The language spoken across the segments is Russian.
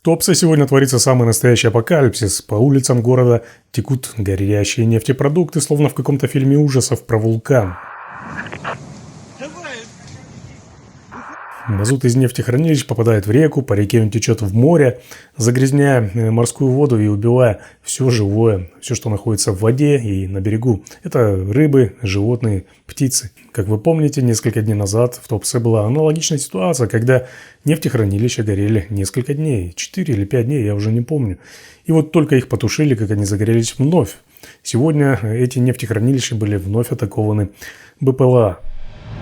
В Туапсе сегодня творится самый настоящий апокалипсис. По улицам города текут горящие нефтепродукты, словно в каком-то фильме ужасов про вулкан. Мазут из нефтехранилищ попадает в реку, по реке он течет в море, загрязняя морскую воду и убивая все живое, все, что находится в воде и на берегу. Это рыбы, животные, птицы. Как вы помните, несколько дней назад в Туапсе была аналогичная ситуация, когда нефтехранилища горели несколько дней, 4 или 5 дней, я уже не помню. И вот только их потушили, как они загорелись вновь. Сегодня эти нефтехранилища были вновь атакованы БПЛА.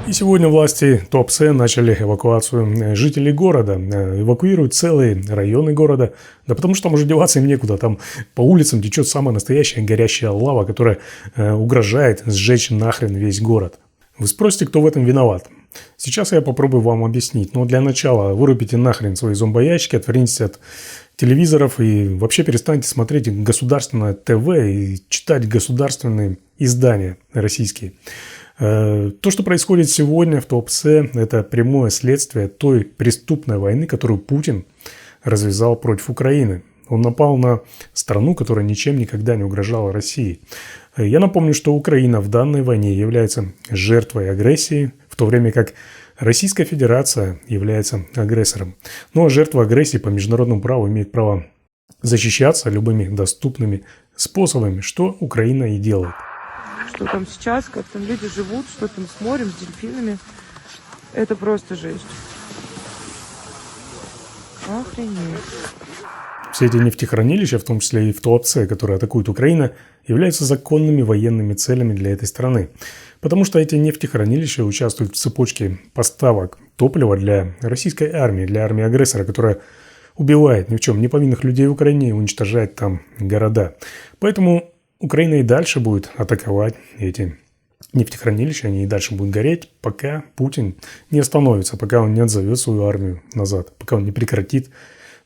И сегодня власти Туапсе начали эвакуацию жителей города. Эвакуируют целые районы города. Да потому что там уже деваться им некуда. Там по улицам течет самая настоящая горящая лава, которая угрожает сжечь нахрен весь город. Вы спросите, кто в этом виноват? Сейчас я попробую вам объяснить. Но для начала вырубите нахрен свои зомбоящики, отвернитесь от телевизоров и вообще перестаньте смотреть государственное ТВ и читать государственные издания российские. То, что происходит сегодня в Туапсе, это прямое следствие той преступной войны, которую Путин развязал против Украины. Он напал на страну, которая ничем никогда не угрожала России. Я напомню, что Украина в данной войне является жертвой агрессии, в то время как Российская Федерация является агрессором. Но жертва агрессии по международному праву имеет право защищаться любыми доступными способами, что Украина и делает. Что там сейчас, как там люди живут, что там с морем, с дельфинами. Это просто жесть. Охренеть. Все эти нефтехранилища, в том числе и в Туапсе, которые атакует Украина, являются законными военными целями для этой страны. Потому что эти нефтехранилища участвуют в цепочке поставок топлива для российской армии, для армии агрессора, которая убивает ни в чем не повинных людей в Украине и уничтожает там города. Поэтому Украина и дальше будет атаковать эти нефтехранилища, они и дальше будут гореть, пока Путин не остановится, пока он не отзовет свою армию назад, пока он не прекратит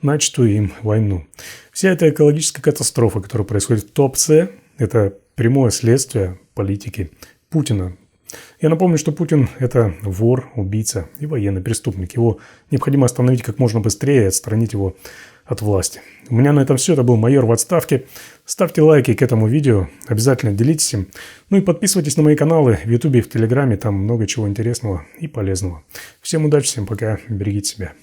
начатую им войну. Вся эта экологическая катастрофа, которая происходит в Туапсе, это прямое следствие политики Путина. Я напомню, что Путин – это вор, убийца и военный преступник. Его необходимо остановить как можно быстрее и отстранить его от власти. У меня на этом все. Это был майор в отставке. Ставьте лайки к этому видео. Обязательно делитесь им. Ну и подписывайтесь на мои каналы в YouTube и в Телеграме. Там много чего интересного и полезного. Всем удачи, всем пока. Берегите себя.